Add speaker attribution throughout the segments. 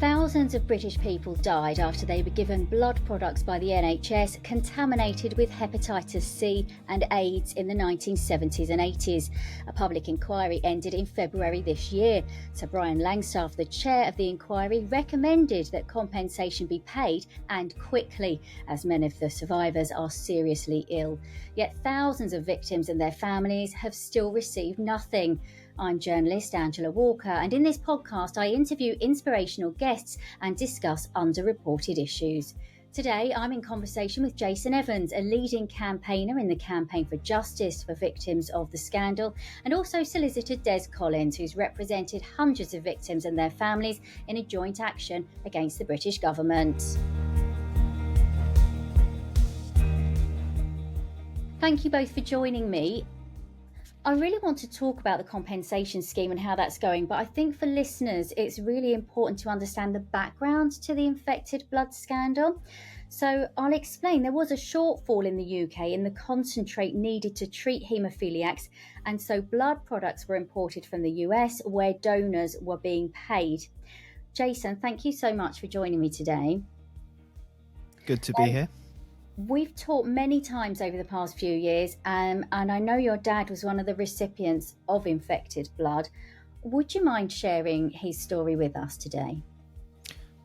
Speaker 1: Thousands of British people died after they were given blood products by the NHS contaminated with hepatitis C and AIDS in the 1970s and 80s. A public inquiry ended in February this year. Sir Brian Langstaff, the chair of the inquiry, recommended that compensation be paid and quickly, as many of the survivors are seriously ill. Yet thousands of victims and their families have still received nothing. I'm journalist Angela Walker, and in this podcast I interview inspirational guests and discuss underreported issues. Today I'm in conversation with Jason Evans, a leading campaigner in the campaign for justice for victims of the scandal, and also solicitor Des Collins, who's represented hundreds of victims and their families in a joint action against the British government. Thank you both for joining me. I really want to talk about the compensation scheme and how that's going, but I think for listeners it's really important to understand the background to the infected blood scandal. So I'll explain. There was a shortfall in the UK in the concentrate needed to treat haemophiliacs, and so blood products were imported from the US where donors were being paid. Jason, thank you so much for joining me today.
Speaker 2: Good to be here.
Speaker 1: We've talked many times over the past few years, and I know your dad was one of the recipients of infected blood. Would you mind sharing his story with us today?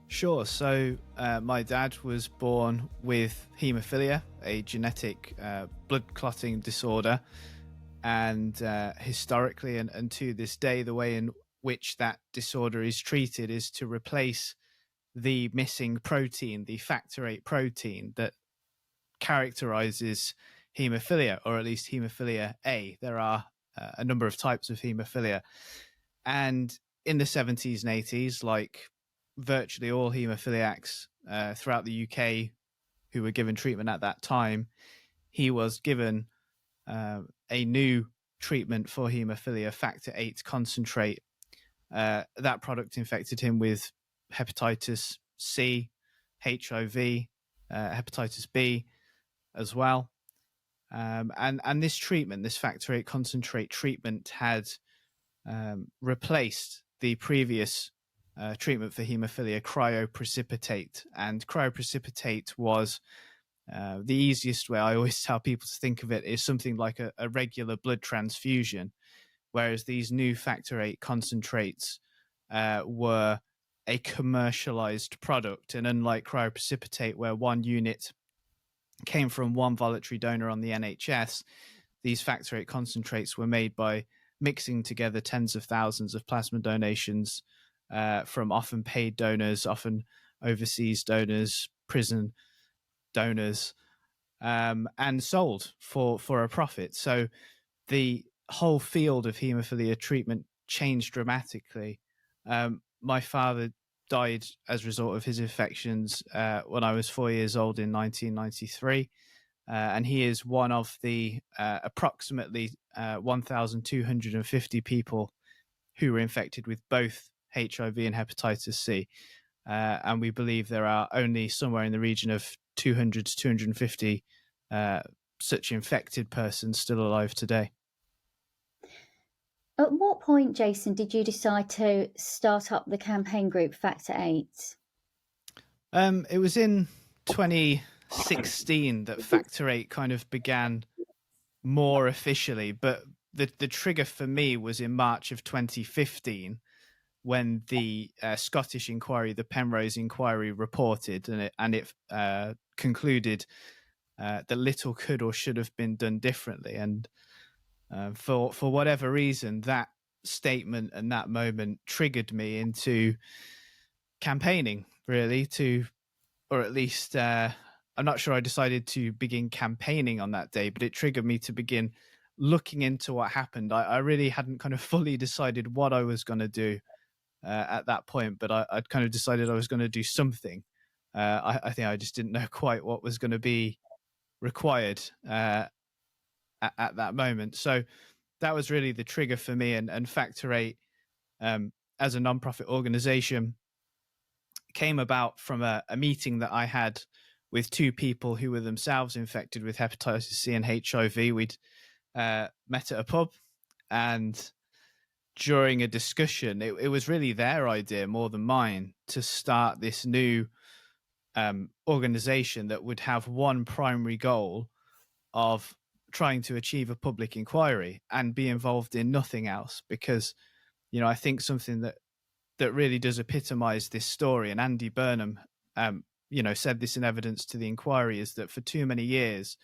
Speaker 2: Sure. So my dad was born with haemophilia, a genetic blood clotting disorder. And historically and to this day, the way in which that disorder is treated is to replace the missing protein, the factor VIII protein that characterizes haemophilia, or at least haemophilia A. There are a number of types of haemophilia. And in the 70s and 80s, like virtually all haemophiliacs throughout the UK who were given treatment at that time, he was given a new treatment for haemophilia, factor VIII concentrate. That product infected him with hepatitis C, HIV, hepatitis B as well. And this treatment, this factor VIII concentrate treatment, had replaced the previous treatment for haemophilia, cryoprecipitate. And cryoprecipitate was the easiest way I always tell people to think of it is something like a regular blood transfusion, whereas these new factor VIII concentrates were a commercialized product. And unlike cryoprecipitate, where one unit came from one voluntary donor on the NHS, these factor VIII concentrates were made by mixing together tens of thousands of plasma donations from often paid donors, often overseas donors, prison donors, and sold for a profit. So the whole field of haemophilia treatment changed dramatically. My father died as a result of his infections when I was 4 years old in 1993. And he is one of the approximately 1,250 people who were infected with both HIV and hepatitis C. And we believe there are only somewhere in the region of 200 to 250 such infected persons still alive today.
Speaker 1: At what point, Jason, did you decide to start up the campaign group Factor VIII?
Speaker 2: It was in 2016 that Factor VIII kind of began more officially, but the trigger for me was in March of 2015 when the Scottish inquiry, the Penrose inquiry, reported, and it concluded that little could or should have been done differently. And for whatever reason, that statement and that moment triggered me into campaigning, really, or at least I'm not sure I decided to begin campaigning on that day, but it triggered me to begin looking into what happened. I really hadn't kind of fully decided what I was going to do at that point, but I'd kind of decided I was going to do something. I think I just didn't know quite what was going to be required at that moment. So that was really the trigger for me. And Factor VIII, as a non-profit organization, came about from a meeting that I had with two people who were themselves infected with hepatitis C and HIV. We'd met at a pub, and during a discussion, it was really their idea more than mine to start this new organization that would have one primary goal of trying to achieve a public inquiry and be involved in nothing else. Because, I think something that really does epitomize this story, and Andy Burnham, said this in evidence to the inquiry, is that for too many years,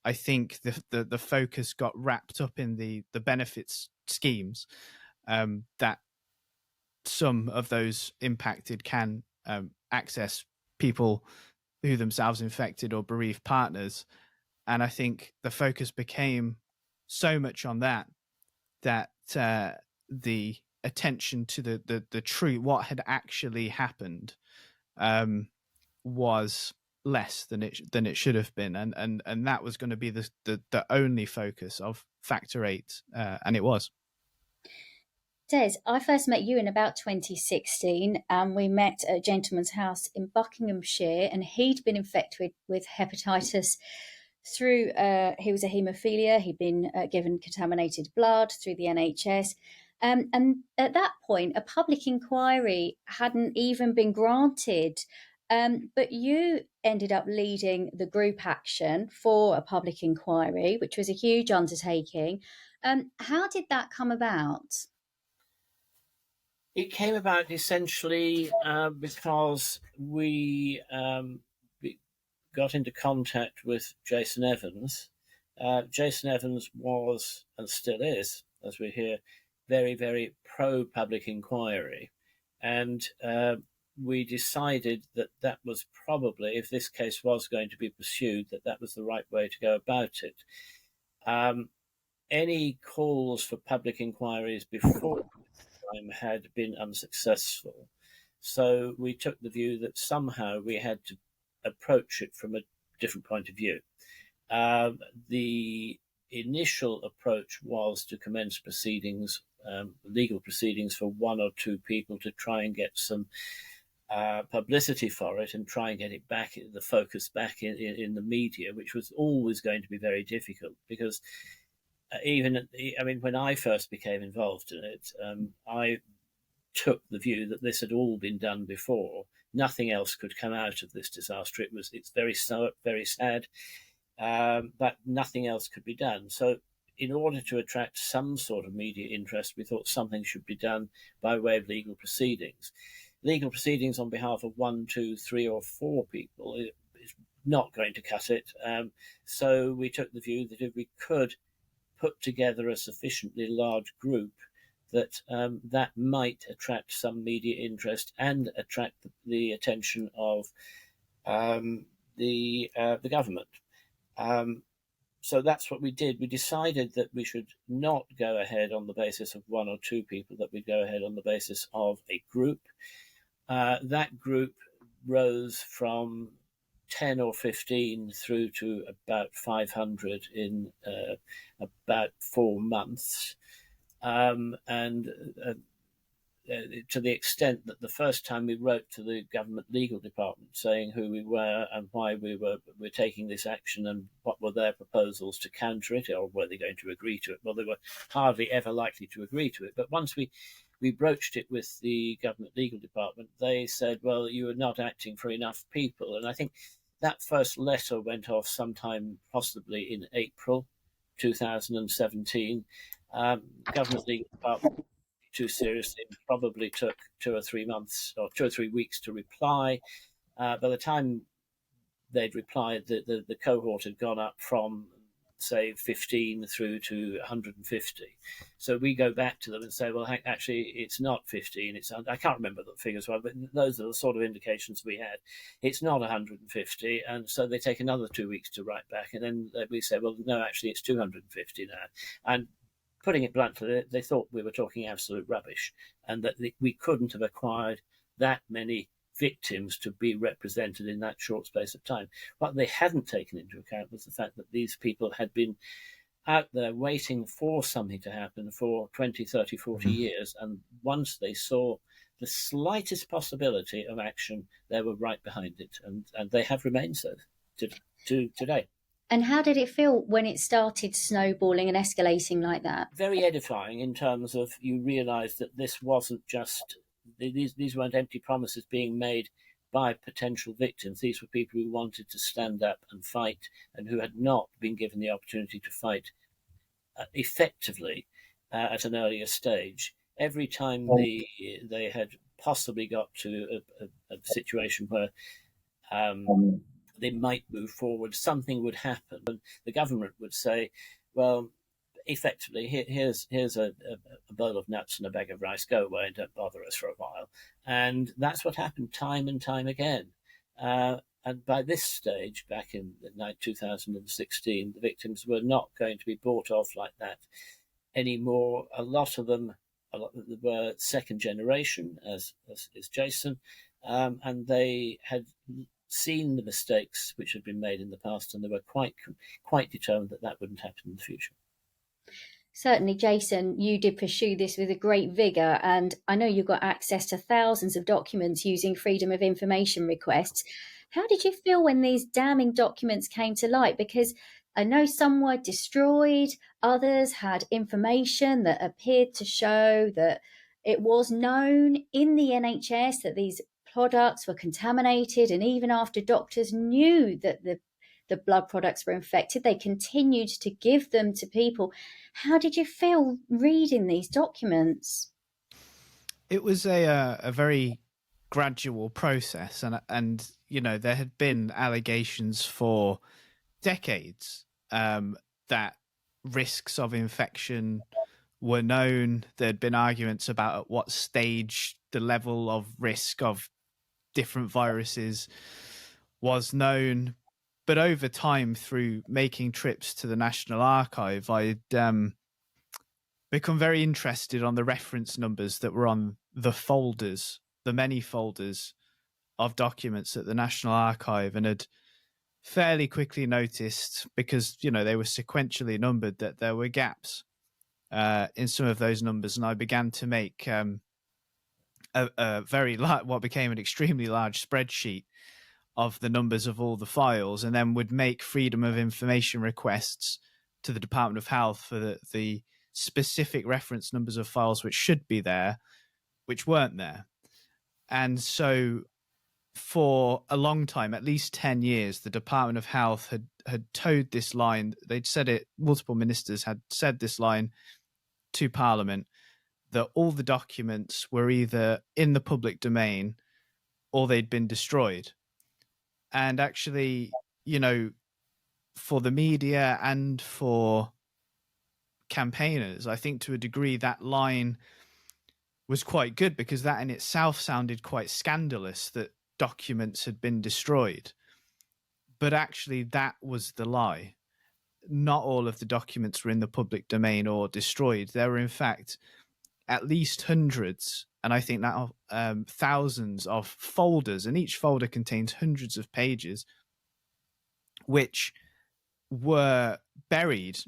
Speaker 2: I think the focus got wrapped up in the benefits schemes that some of those impacted can access people who themselves infected or bereaved partners. And I think the focus became so much on that the attention to the truth, what had actually happened, was less than it should have been, and that was going to be the only focus of Factor 8, and it was.
Speaker 1: Des, I first met you in about 2016, and we met at a gentleman's house in Buckinghamshire, and he'd been infected with hepatitis through, he was a haemophilia, he'd been given contaminated blood through the NHS. And at that point, a public inquiry hadn't even been granted. But you ended up leading the group action for a public inquiry, which was a huge undertaking. How did that come about?
Speaker 3: It came about essentially because we got into contact with Jason Evans. Jason Evans was, and still is, as we hear, very, very pro-public inquiry. And we decided that was probably, if this case was going to be pursued, that was the right way to go about it. Any calls for public inquiries before had been unsuccessful. So we took the view that somehow we had to approach it from a different point of view. The initial approach was to commence proceedings, legal proceedings for one or two people to try and get some publicity for it and try and get it back, the focus back in the media, which was always going to be very difficult because when I first became involved in it, I took the view that this had all been done before. Nothing else could come out of this disaster. It's very sad, but nothing else could be done. So in order to attract some sort of media interest, we thought something should be done by way of legal proceedings. Legal proceedings on behalf of 1, 2, 3, or 4 people is not going to cut it. So we took the view that if we could put together a sufficiently large group that that might attract some media interest and attract the attention of the government. So that's what we did. We decided that we should not go ahead on the basis of 1 or 2 people, that we'd go ahead on the basis of a group. That group rose from 10 or 15 through to about 500 in about 4 months. To the extent that the first time we wrote to the government legal department saying who we were and why we were taking this action and what were their proposals to counter it, or were they going to agree to it? Well, they were hardly ever likely to agree to it. But once we broached it with the government legal department, they said, well, you are not acting for enough people. And I think that first letter went off sometime possibly in April 2017. Government legal department too seriously probably took 2 or 3 months or 2 or 3 weeks to reply. By the time they'd replied, the cohort had gone up from, say, 15 through to 150. So we go back to them and say, well, actually, it's not 15. I can't remember the figures well, but those are the sort of indications we had. It's not 150. And so they take another 2 weeks to write back. And then we say, well, no, actually, it's 250 now. And putting it bluntly, they thought we were talking absolute rubbish and that we couldn't have acquired that many victims to be represented in that short space of time. What they hadn't taken into account was the fact that these people had been out there waiting for something to happen for 20, 30, 40 years. And once they saw the slightest possibility of action, they were right behind it, and they have remained so to today.
Speaker 1: And how did it feel when it started snowballing and escalating like that?
Speaker 3: Very edifying in terms of you realise that this wasn't just, these weren't empty promises being made by potential victims. These were people who wanted to stand up and fight and who had not been given the opportunity to fight effectively at an earlier stage. Every time they had possibly got to a situation where they might move forward, something would happen. And the government would say, well, effectively, here's a bowl of nuts and a bag of rice, go away and don't bother us for a while. And that's what happened time and time again. And by this stage, back in 2016, the victims were not going to be bought off like that anymore. A lot of them were second generation, as is Jason, and they had seen the mistakes which had been made in the past, and they were quite determined that that wouldn't happen in the future.
Speaker 1: Certainly, Jason, you did pursue this with a great vigour, and I know you got access to thousands of documents using freedom of information requests. How did you feel when these damning documents came to light? Because I know some were destroyed, others had information that appeared to show that it was known in the NHS that these products were contaminated, and even after doctors knew that the blood products were infected, they continued to give them to people. How did you feel reading these documents?
Speaker 2: It was a very gradual process, and you know, there had been allegations for decades that risks of infection were known. There'd been arguments about at what stage the level of risk of different viruses was known. But over time, through making trips to the National Archive, I'd become very interested on the reference numbers that were on the folders, the many folders of documents at the National Archive, and had fairly quickly noticed, because you know they were sequentially numbered, that there were gaps in some of those numbers, and I began to make a very what became an extremely large spreadsheet of the numbers of all the files, and then would make freedom of information requests to the Department of Health for the specific reference numbers of files which should be there, which weren't there. And so for a long time, at least 10 years, the Department of Health had towed this line. They'd said it, multiple ministers had said this line to Parliament, that all the documents were either in the public domain or they'd been destroyed. And actually, you know, for the media and for campaigners, I think to a degree that line was quite good, because that in itself sounded quite scandalous, that documents had been destroyed. But actually that was the lie. Not all of the documents were in the public domain or destroyed. There were in fact at least hundreds, and I think now thousands of folders, and each folder contains hundreds of pages, which were buried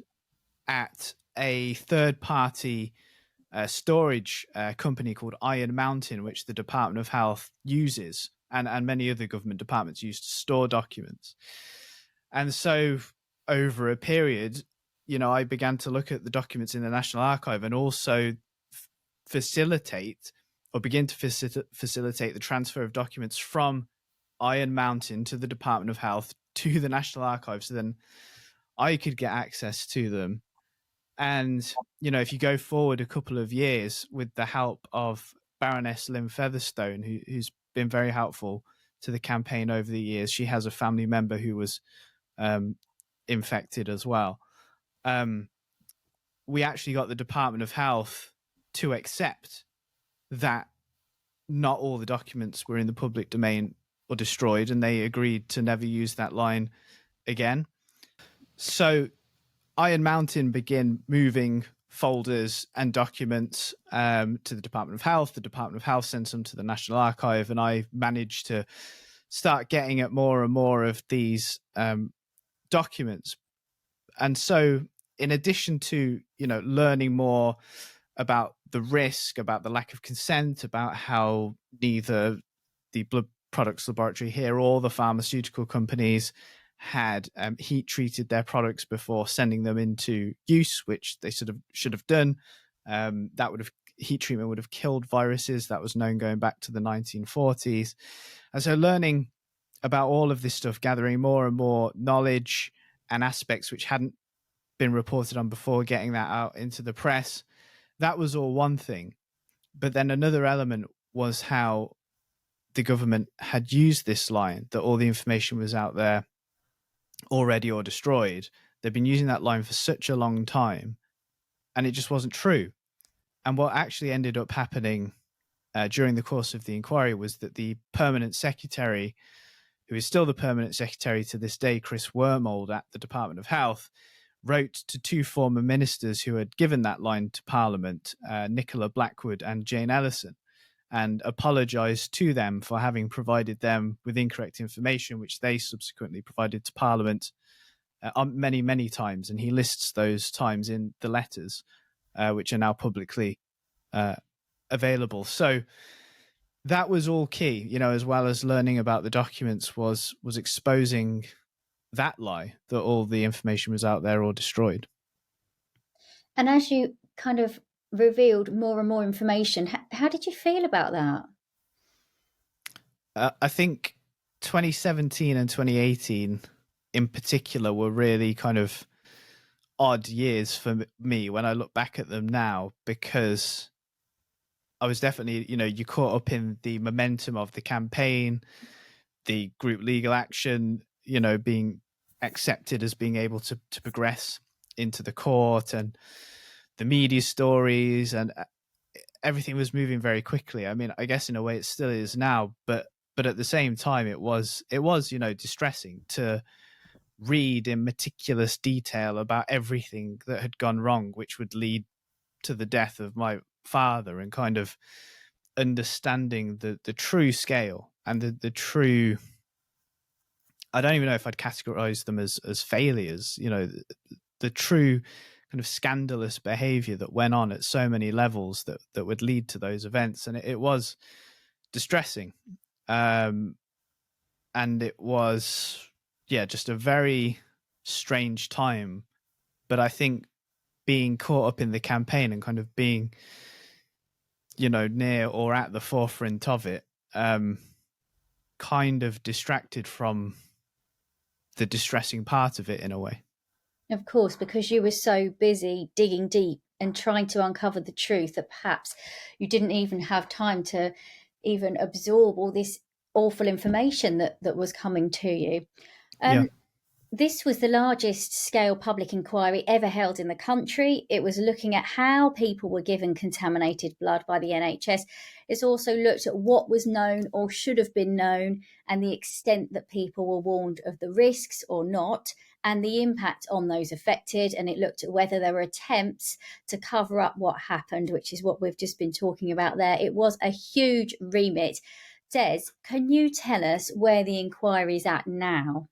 Speaker 2: at a third-party storage company called Iron Mountain, which the Department of Health uses, and many other government departments use to store documents. And so over a period, you know, I began to look at the documents in the National Archive and also begin to facilitate the transfer of documents from Iron Mountain to the Department of Health to the National Archive, so then I could get access to them. And, you know, if you go forward a couple of years, with the help of Baroness Lynn Featherstone, who's been very helpful to the campaign over the years, she has a family member who was infected as well. We actually got the Department of Health to accept that not all the documents were in the public domain or destroyed, and they agreed to never use that line again. So Iron Mountain began moving folders and documents to the Department of Health. The Department of Health sent them to the National Archive, and I managed to start getting at more and more of these documents. And so in addition to, you know, learning more about the risk, about the lack of consent, about how neither the blood products laboratory here or the pharmaceutical companies had heat treated their products before sending them into use, which they sort of should have done. Heat treatment would have killed viruses. That was known going back to the 1940s. And so learning about all of this stuff, gathering more and more knowledge and aspects which hadn't been reported on before, getting that out into the press, that was all one thing. But then another element was how the government had used this line, that all the information was out there already or destroyed. They've been using that line for such a long time, and it just wasn't true. And what actually ended up happening during the course of the inquiry was that the permanent secretary, who is still the permanent secretary to this day, Chris Wormold at the Department of Health, wrote to two former ministers who had given that line to Parliament, Nicola Blackwood and Jane Ellison, and apologised to them for having provided them with incorrect information, which they subsequently provided to Parliament many, many times. And he lists those times in the letters, which are now publicly available. So that was all key, as well as learning about the documents, was exposing that lie, that all the information was out there or destroyed.
Speaker 1: And as you kind of revealed more and more information, how did you feel about that?
Speaker 2: I think 2017 and 2018 in particular were really kind of odd years for me when I look back at them now, because I was definitely, you caught up in the momentum of the campaign, the group legal action, being accepted as being able to progress into the court, and the media stories, and everything was moving very quickly. I mean, I guess in a way it still is now, but at the same time it was distressing to read in meticulous detail about everything that had gone wrong, which would lead to the death of my father, and kind of understanding the true scale and the true, I don't even know if I'd categorize them as failures, the true kind of scandalous behavior that went on at so many levels that would lead to those events. And it was distressing. And it was, just a very strange time. But I think being caught up in the campaign and kind of being, near or at the forefront of it, kind of distracted from the distressing part of it in a way.
Speaker 1: Of course, because you were so busy digging deep and trying to uncover the truth that perhaps you didn't even have time to even absorb all this awful information that was coming to you. This was the largest scale public inquiry ever held in the country. It was looking at how people were given contaminated blood by the NHS. It's also looked at what was known or should have been known, and the extent that people were warned of the risks or not, and the impact on those affected. And it looked at whether there were attempts to cover up what happened, which is what we've just been talking about there. It was a huge remit. Des, can you tell us where the inquiry is at now?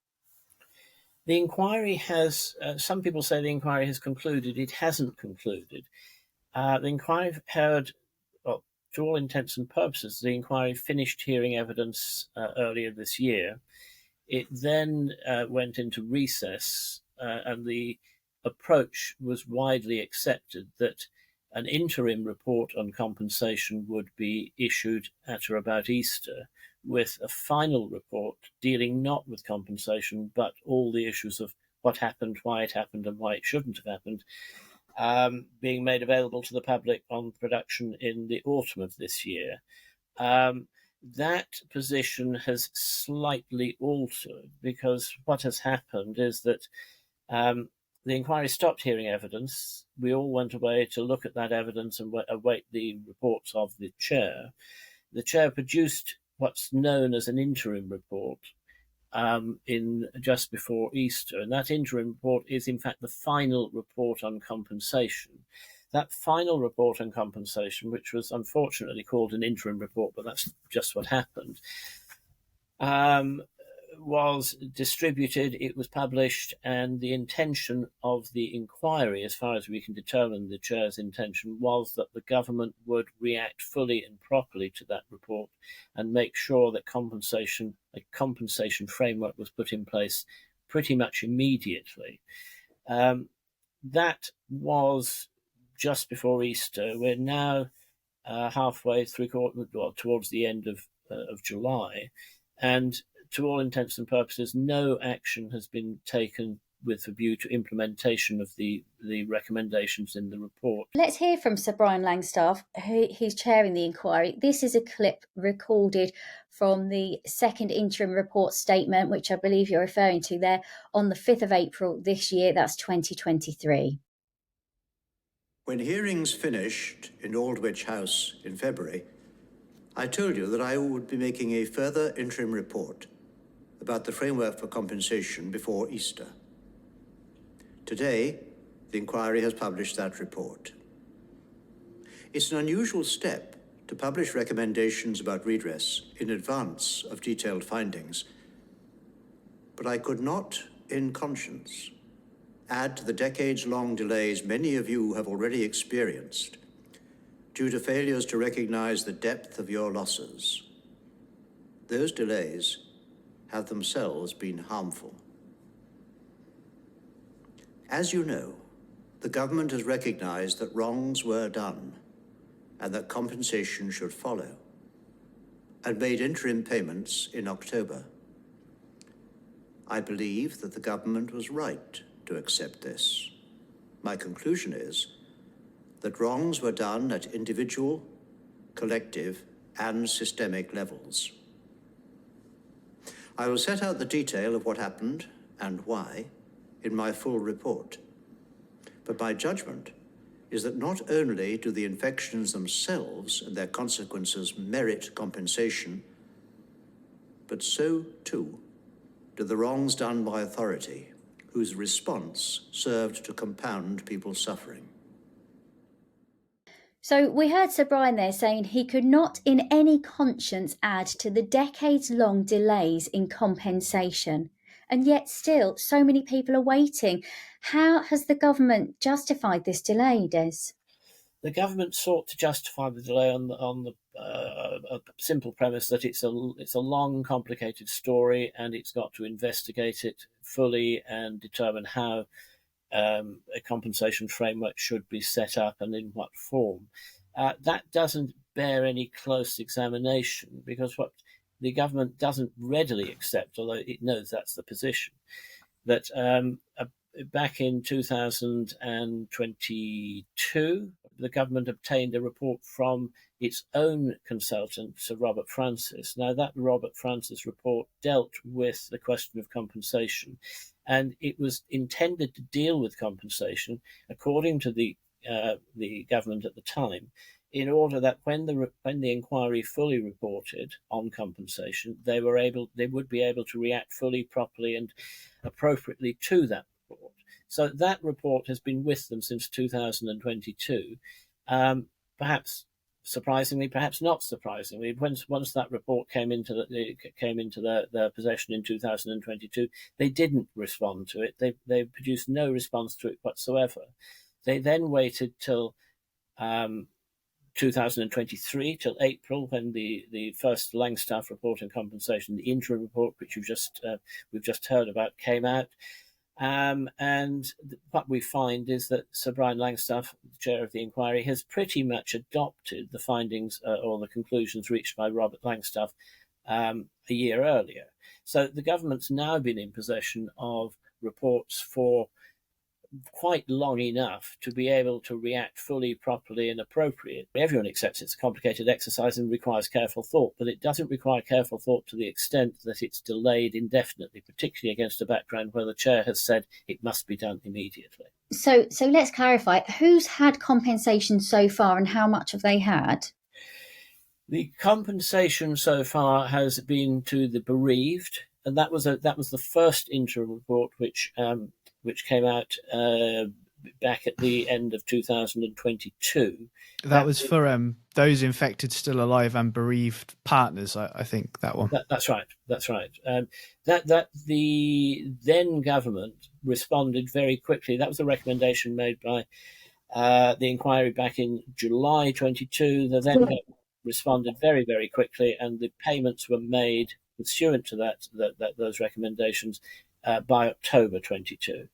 Speaker 3: The inquiry has, some people say the inquiry has concluded. It hasn't concluded. The inquiry heard, well, to all intents and purposes, the inquiry finished hearing evidence earlier this year. It then went into recess, and the approach was widely accepted that an interim report on compensation would be issued at or about Easter, with a final report dealing not with compensation, but all the issues of what happened, why it happened, and why it shouldn't have happened, being made available to the public on production in the autumn of this year. That position has slightly altered, because what has happened is that the inquiry stopped hearing evidence. We all went away to look at that evidence and await the reports of the chair. The chair produced what's known as an interim report in just before Easter, and that interim report is in fact the final report on compensation. That final report on compensation, which was unfortunately called an interim report, but that's just what happened, was distributed, it was published, and the intention of the inquiry, as far as we can determine the chair's intention, was that the government would react fully and properly to that report and make sure that a compensation framework was put in place pretty much immediately. That was just before Easter. We're now halfway through, towards the end of July, and to all intents and purposes, no action has been taken with a view to implementation of the recommendations in the report.
Speaker 1: Let's hear from Sir Brian Langstaff, he's chairing the inquiry. This is a clip recorded from the second interim report statement, which I believe you're referring to there, on the 5th of April this year, that's 2023.
Speaker 4: When hearings finished in Aldwych House in February, I told you that I would be making a further interim report about the framework for compensation before Easter. Today, the inquiry has published that report. It's an unusual step to publish recommendations about redress in advance of detailed findings, but I could not, in conscience, add to the decades-long delays many of you have already experienced due to failures to recognize the depth of your losses. Those delays have themselves been harmful. As you know, the government has recognized that wrongs were done and that compensation should follow, and made interim payments in October. I believe that the government was right to accept this. My conclusion is that wrongs were done at individual, collective, and systemic levels. I will set out the detail of what happened and why in my full report. But my judgment is that not only do the infections themselves and their consequences merit compensation, but so too do the wrongs done by authority, whose response served to compound people's suffering.
Speaker 1: So we heard Sir Brian there saying he could not in any conscience add to the decades-long delays in compensation. And yet still, so many people are waiting. How has the government justified this delay, Des?
Speaker 3: The government sought to justify the delay on the a simple premise that it's a long, complicated story, and it's got to investigate it fully and determine how a compensation framework should be set up and in what form. That doesn't bear any close examination, because what the government doesn't readily accept, although it knows that's the position, that back in 2022, the government obtained a report from its own consultant, Sir Robert Francis. Now, that Robert Francis report dealt with the question of compensation, and it was intended to deal with compensation, according to the government at the time, in order that when the inquiry fully reported on compensation, they would be able to react fully, properly, and appropriately to that report. So that report has been with them since 2022. Perhaps surprisingly, perhaps not surprisingly, once that report came into their possession in 2022, they didn't respond to it. They produced no response to it whatsoever. They then waited till 2023, till April, when the first Langstaff report on compensation, the interim report, which we've just heard about, came out. And what we find is that Sir Brian Langstaff, the chair of the inquiry, has pretty much adopted the findings or the conclusions reached by Robert Langstaff a year earlier. So the government's now been in possession of reports for quite long enough to be able to react fully, properly, and appropriately. Everyone accepts it's a complicated exercise and requires careful thought, but it doesn't require careful thought to the extent that it's delayed indefinitely, particularly against a background where the chair has said it must be done immediately.
Speaker 1: So let's clarify, who's had compensation so far and how much have they had?
Speaker 3: The compensation so far has been to the bereaved, and that was the first interim report which came out back at the end of 2022.
Speaker 2: That was for those infected, still alive, and bereaved partners. I think that one.
Speaker 3: That's right. That the then government responded very quickly. That was a recommendation made by the inquiry back in July 22. The then government responded very, very quickly, and the payments were made pursuant to those recommendations by October 22.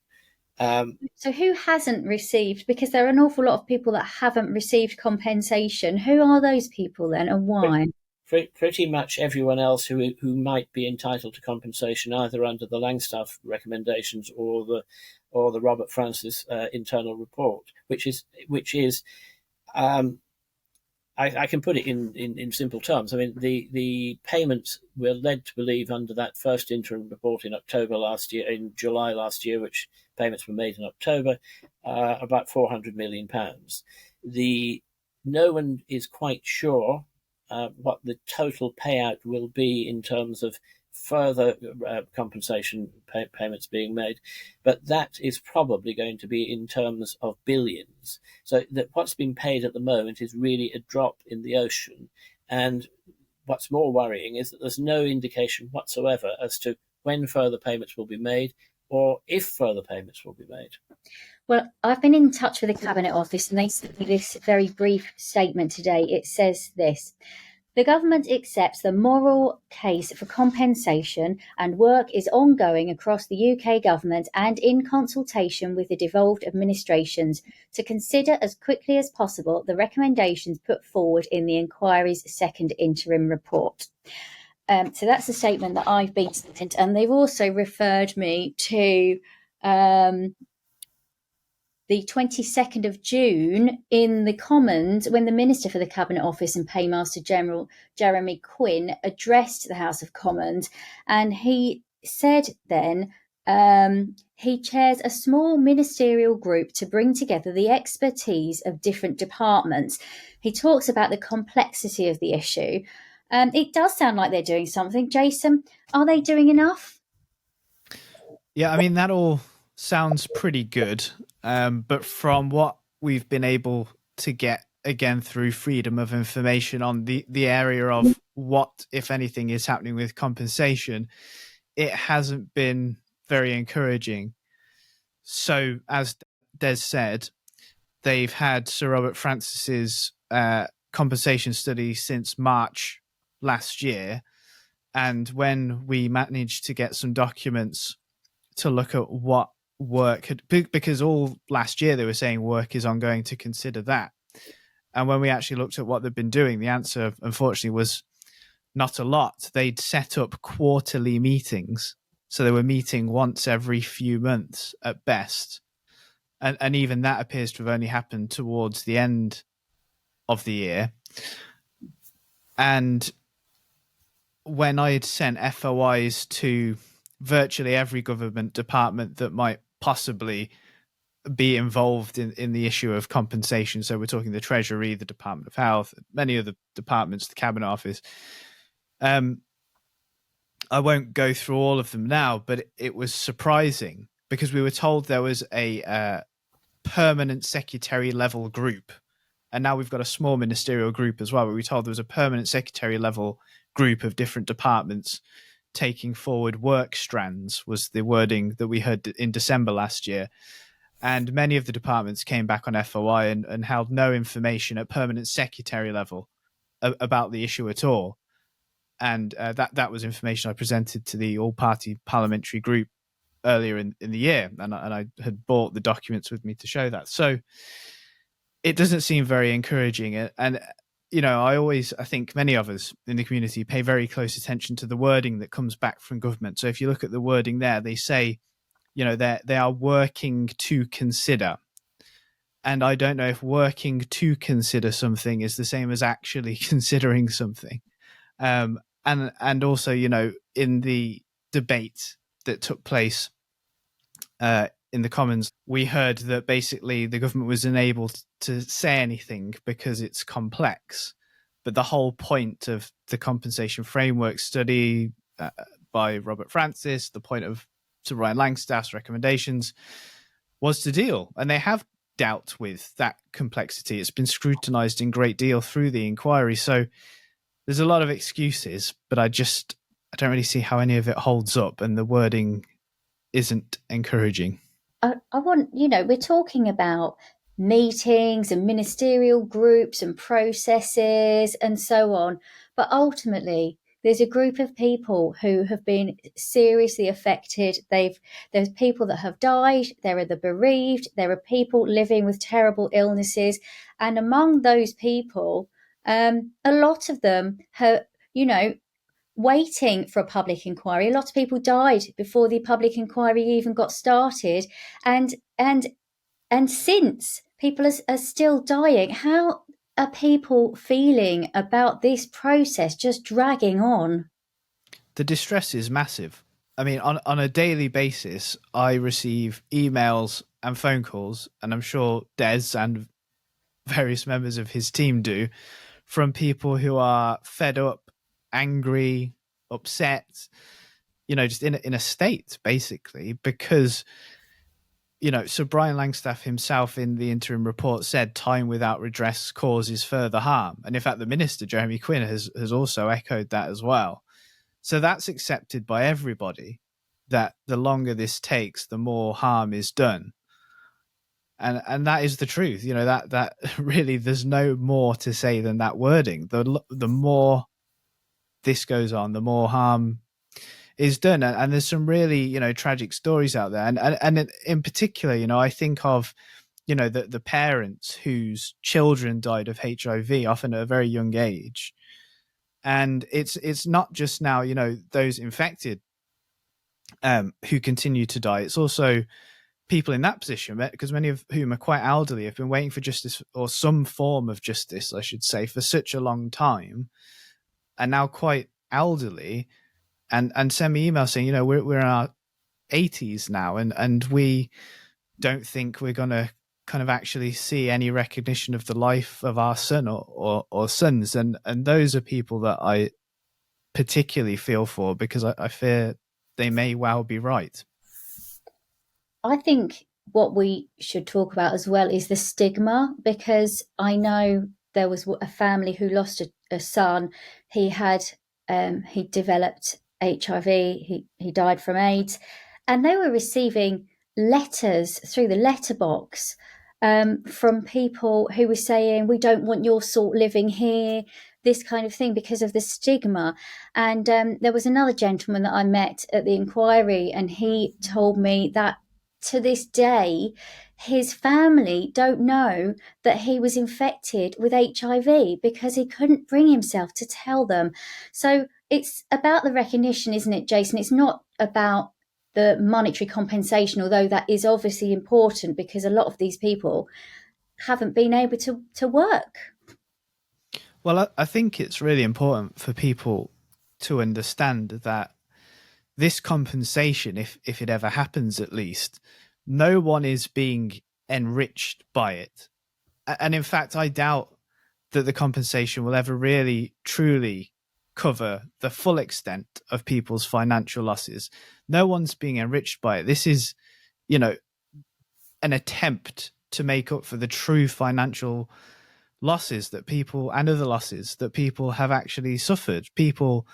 Speaker 1: So who hasn't received, because there are an awful lot of people that haven't received compensation, who are those people then, and why?
Speaker 3: Pretty much everyone else who might be entitled to compensation, either under the Langstaff recommendations or the Robert Francis internal report, which is I can put it in simple terms. I mean, the payments were led to believe under that first interim report in July last year, which payments were made in October, about £400 million. No one is quite sure what the total payout will be in terms of further compensation payments being made, but that is probably going to be in terms of billions. So that what's been paid at the moment is really a drop in the ocean. And what's more worrying is that there's no indication whatsoever as to when further payments will be made or if further payments will be made.
Speaker 1: Well, I've been in touch with the Cabinet Office, and they sent me this very brief statement today. It says this: the government accepts the moral case for compensation, and work is ongoing across the UK government and in consultation with the devolved administrations to consider as quickly as possible the recommendations put forward in the inquiry's second interim report. So that's a statement that I've been sent, and they've also referred me to the 22nd of June in the Commons, when the Minister for the Cabinet Office and Paymaster General Jeremy Quinn addressed the House of Commons, and he said then he chairs a small ministerial group to bring together the expertise of different departments. He talks about the complexity of the issue. It does sound like they're doing something. Jason, are they doing enough?
Speaker 2: Yeah, I mean, that all sounds pretty good. But from what we've been able to get, again, through freedom of information on the area of what, if anything, is happening with compensation, it hasn't been very encouraging. So, as Des said, they've had Sir Robert Francis's compensation study since March last year. And when we managed to get some documents to look at what work had, because all last year they were saying work is ongoing to consider that. And when we actually looked at what they've been doing, the answer, unfortunately, was not a lot. They'd set up quarterly meetings. So they were meeting once every few months at best. And even that appears to have only happened towards the end of the year. And when I had sent FOIs to virtually every government department that might possibly be involved in the issue of compensation, so we're talking the Treasury, the Department of Health, many other departments, the Cabinet Office. I won't go through all of them now, but it was surprising because we were told there was a permanent secretary level group, and now we've got a small ministerial group as well, but we were told there was a permanent secretary level group of different departments taking forward work strands, was the wording that we heard in December last year. And many of the departments came back on FOI and held no information at permanent secretary level about the issue at all. And that was information I presented to the all-party parliamentary group earlier in the year, and I had brought the documents with me to show that. So it doesn't seem very encouraging. And you know, I think many of us in the community pay very close attention to the wording that comes back from government. So if you look at the wording there, they say, you know, they are working to consider. And I don't know if working to consider something is the same as actually considering something. And also, you know, in the debate that took place in the Commons, we heard that basically the government was unable to say anything because it's complex. But the whole point of the compensation framework study by Robert Francis, the point of Sir Ryan Langstaff's recommendations, was to deal. And they have dealt with that complexity. It's been scrutinized in great deal through the inquiry. So there's a lot of excuses, but I don't really see how any of it holds up, and the wording isn't encouraging.
Speaker 1: I want, we're talking about meetings and ministerial groups and processes and so on. But ultimately, there's a group of people who have been seriously affected. There's people that have died. There are the bereaved. There are people living with terrible illnesses. And among those people, a lot of them have, waiting for a public inquiry. A lot of people died before the public inquiry even got started, and since people are still dying. How are people feeling about this process just dragging on?
Speaker 2: The distress is massive. I mean, on a daily basis, I receive emails and phone calls, and I'm sure Des and various members of his team do, from people who are fed up, angry, upset, just in a state, basically, because, Sir Brian Langstaff himself in the interim report said time without redress causes further harm. And in fact, the Minister, Jeremy Quinn, has also echoed that as well. So that's accepted by everybody, that the longer this takes, the more harm is done. And that is the truth. That really, there's no more to say than that wording. The more this goes on, the more harm is done. And there's some really, tragic stories out there. And in particular, I think of, the parents whose children died of HIV, often at a very young age. And it's not just now, those infected who continue to die. It's also people in that position, because many of whom are quite elderly, have been waiting for justice, or some form of justice, I should say, for such a long time, and now quite elderly, and send me emails saying, we're in our 80s now, and we don't think we're going to kind of actually see any recognition of the life of our son or sons. And those are people that I particularly feel for, because I fear they may well be right.
Speaker 1: I think what we should talk about as well is the stigma, because I know there was a family who lost a son. He had he developed HIV. He died from AIDS, and they were receiving letters through the letterbox from people who were saying, "We don't want your sort living here," this kind of thing, because of the stigma. And there was another gentleman that I met at the inquiry, and he told me that to this day, his family don't know that he was infected with HIV because he couldn't bring himself to tell them. So it's about the recognition, isn't it, Jason? It's not about the monetary compensation, although that is obviously important, because a lot of these people haven't been able to work.
Speaker 2: Well, I think it's really important for people to understand that this compensation, if it ever happens at least, no one is being enriched by it. And in fact, I doubt that the compensation will ever really, truly cover the full extent of people's financial losses. No one's being enriched by it. This is, an attempt to make up for the true financial losses that people, and other losses that people have actually suffered. People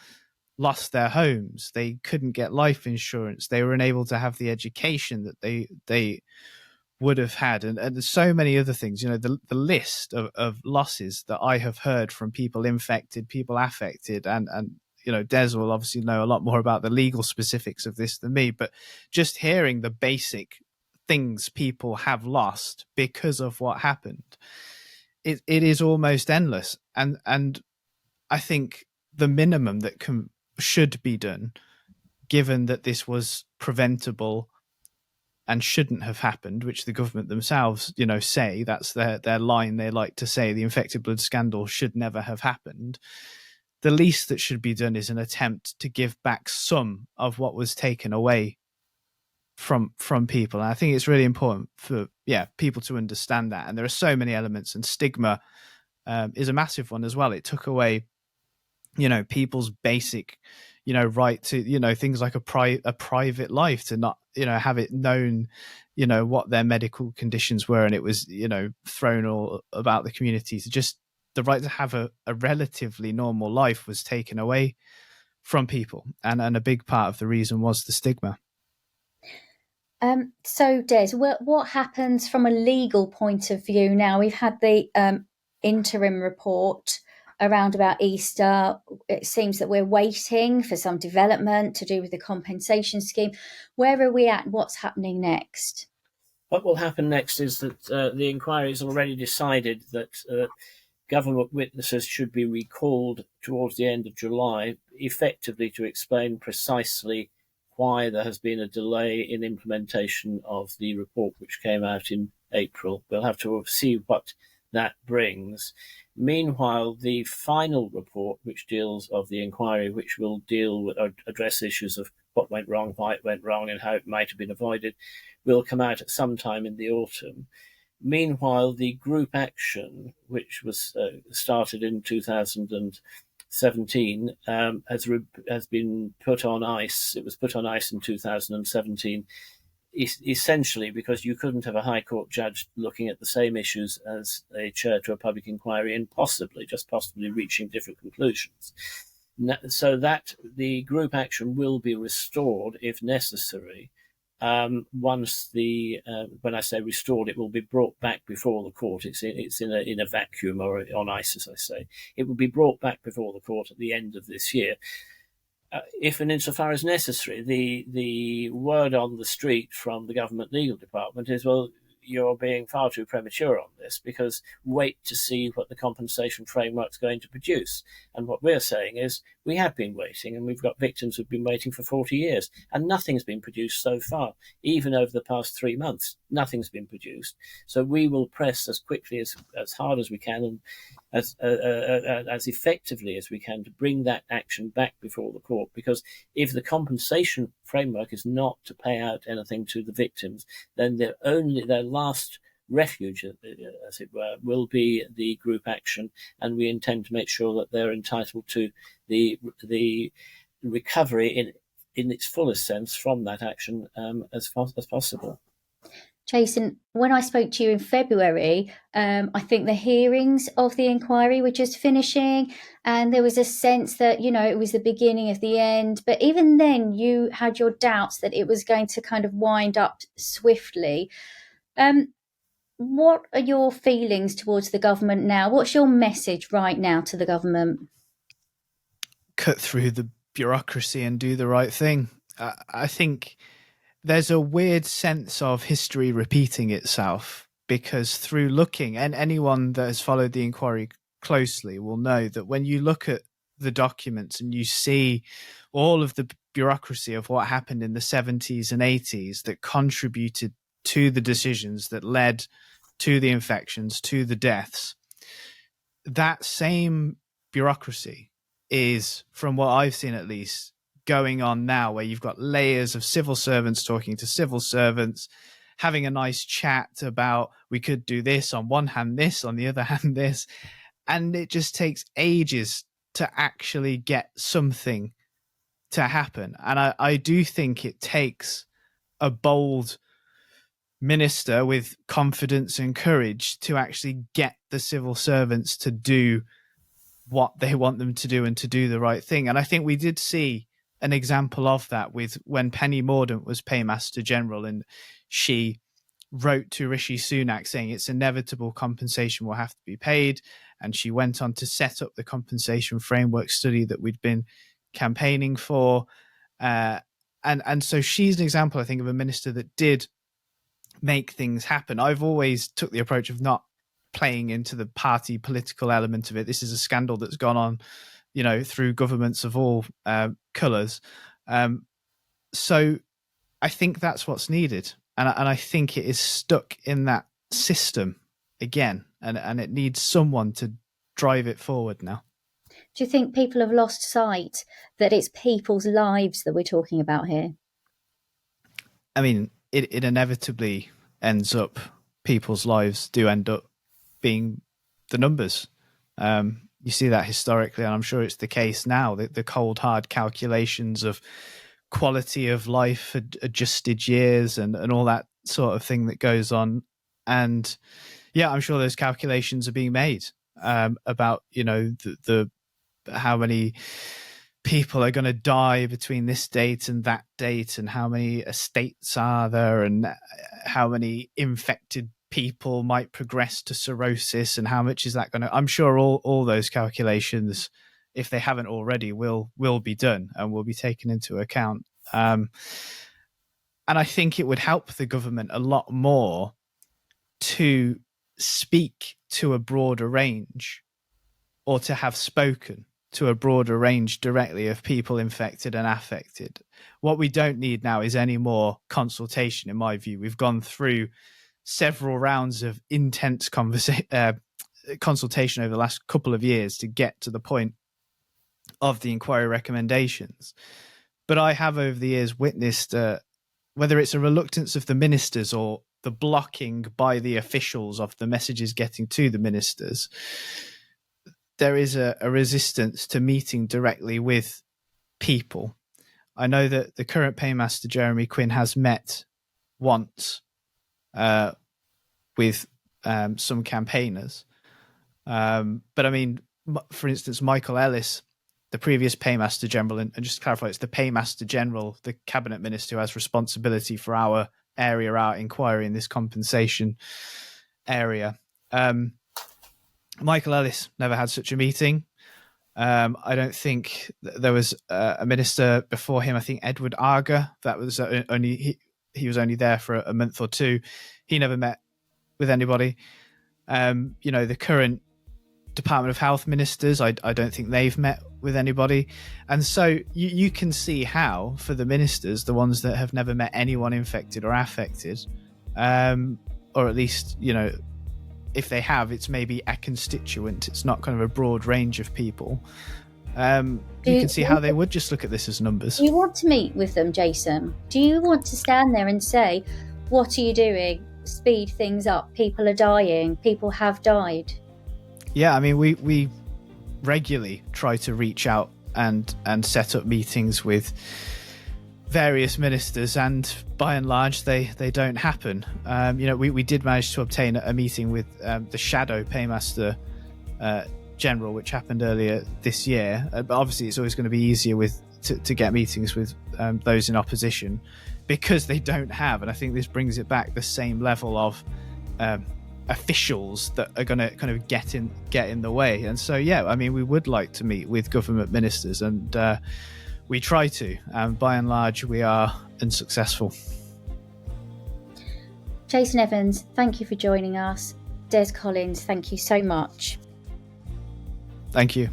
Speaker 2: lost their homes. They couldn't get life insurance. They were unable to have the education that they would have had. And there's so many other things, the list of losses that I have heard from people infected, people affected, and Des will obviously know a lot more about the legal specifics of this than me, but just hearing the basic things people have lost because of what happened, it is almost endless. And I think the minimum that should be done, given that this was preventable and shouldn't have happened, which the government themselves, say that's their line. They like to say the infected blood scandal should never have happened. The least that should be done is an attempt to give back some of what was taken away from people. And I think it's really important for people to understand that. And there are so many elements, and stigma is a massive one as well. It took away people's basic right to, things like a private life, to not, have it known, what their medical conditions were, and it was, thrown all about the community. To just the right to have a relatively normal life was taken away from people, and a big part of the reason was the stigma.
Speaker 1: So, Des, what happens from a legal point of view now? We've had the interim report around about Easter. It seems that we're waiting for some development to do with the compensation scheme. Where are we at? What's happening next?
Speaker 3: What will happen next is that the inquiry has already decided that government witnesses should be recalled towards the end of July, effectively to explain precisely why there has been a delay in implementation of the report which came out in April. We'll have to see what that brings. Meanwhile, the final report, which deals of the inquiry, which will deal with address issues of what went wrong, why it went wrong, and how it might have been avoided, will come out at some time in the autumn. Meanwhile, the group action, which was started in 2017, has been put on ice. It was put on ice in 2017, essentially because you couldn't have a High Court judge looking at the same issues as a chair to a public inquiry and possibly reaching different conclusions. So that the group action will be restored if necessary. Once when I say restored, it will be brought back before the court. It's in a vacuum or on ice, as I say. It will be brought back before the court at the end of this year. If and insofar as necessary, the word on the street from the government legal department is, well, you're being far too premature on this, because wait to see what the compensation framework's going to produce. And what we're saying is we have been waiting, and we've got victims who've been waiting for 40 years, and nothing's been produced so far. Even over the past 3 months, nothing's been produced. So we will press as quickly, as hard as we can, and as effectively as we can, to bring that action back before the court. Because if the compensation framework is not to pay out anything to the victims, then their last refuge, as it were, will be the group action, and we intend to make sure that they're entitled to the recovery in its fullest sense from that action as possible.
Speaker 1: Jason, when I spoke to you in February, I think the hearings of the inquiry were just finishing, and there was a sense that, it was the beginning of the end. But even then, you had your doubts that it was going to kind of wind up swiftly. What are your feelings towards the government now? What's your message right now to the government?
Speaker 2: Cut through the bureaucracy and do the right thing. I think there's a weird sense of history repeating itself, because through looking, and anyone that has followed the inquiry closely will know that when you look at the documents and you see all of the bureaucracy of what happened in the 70s and 80s that contributed to the decisions that led to the infections, to the deaths, that same bureaucracy is, from what I've seen at least, going on now, where you've got layers of civil servants talking to civil servants, having a nice chat about, we could do this on one hand, this on the other hand, this, and it just takes ages to actually get something to happen. And I do think it takes a bold minister with confidence and courage to actually get the civil servants to do what they want them to do and to do the right thing. And I think we did see an example of that with when Penny Mordaunt was Paymaster General, and she wrote to Rishi Sunak saying it's inevitable, compensation will have to be paid. And she went on to set up the compensation framework study that we'd been campaigning for. And so she's an example, I think, of a minister that did make things happen. I've always took the approach of not playing into the party political element of it. This is a scandal that's gone on, through governments of all colours. So I think that's what's needed. And I think it is stuck in that system again, and it needs someone to drive it forward now.
Speaker 1: Do you think people have lost sight that it's people's lives that we're talking about here?
Speaker 2: I mean, it inevitably ends up, people's lives do end up being the numbers. you see that historically, and I'm sure it's the case now, that the cold hard calculations of quality of life, adjusted years, and all that sort of thing that goes on. And yeah, I'm sure those calculations are being made about, you know, the how many people are going to die between this date and that date, and how many estates are there, and how many infected people might progress to cirrhosis, and how much is that going to, I'm sure all those calculations, if they haven't already, will be done and will be taken into account. And I think it would help the government a lot more to speak to a broader range, or to have spoken to a broader range directly of people infected and affected. What we don't need now is any more consultation, in my view. We've gone through several rounds of intense consultation over the last couple of years to get to the point of the inquiry recommendations. But I have over the years witnessed, whether it's a reluctance of the ministers or the blocking by the officials of the messages getting to the ministers, there is a resistance to meeting directly with people. I know that the current paymaster, Jeremy Quinn, has met once with some campaigners. But I mean, for instance, Michael Ellis, the previous paymaster general, and just to clarify, it's the paymaster general, the cabinet minister, who has responsibility for our area, our inquiry in this compensation area. Michael Ellis never had such a meeting. I don't think there was a minister before him. I think Edward Arger, that was he was only there for a month or two. He never met with anybody. You know, the current Department of Health ministers, I don't think they've met with anybody. And so you can see how, for the ministers, the ones that have never met anyone infected or affected, or at least, you know, if they have, it's maybe a constituent. It's not kind of a broad range of people. You can see how they would just look at this as numbers.
Speaker 1: Do you want to meet with them, Jason? Do you want to stand there and say, what are you doing? Speed things up. People are dying. People have died.
Speaker 2: Yeah, I mean, we regularly try to reach out and set up meetings with various ministers, and by and large they don't happen. You know, we did manage to obtain a meeting with the shadow paymaster general, which happened earlier this year, but obviously it's always going to be easier to get meetings with those in opposition, because they don't have, and I think this brings it back, the same level of officials that are going to kind of get in the way. And so yeah, I mean, we would like to meet with government ministers, and we try to, and by and large we are unsuccessful.
Speaker 1: Jason Evans, thank you for joining us. Des Collins, thank you so much.
Speaker 2: Thank you.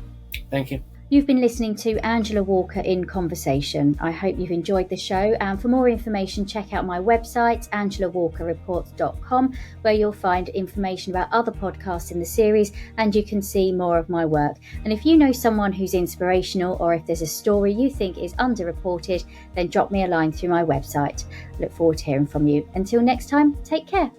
Speaker 3: Thank you.
Speaker 1: You've been listening to Angela Walker in Conversation. I hope you've enjoyed the show, and for more information, check out my website, angelawalkerreports.com, where you'll find information about other podcasts in the series, and you can see more of my work. And if you know someone who's inspirational, or if there's a story you think is underreported, then drop me a line through my website. Look forward to hearing from you. Until next time, take care.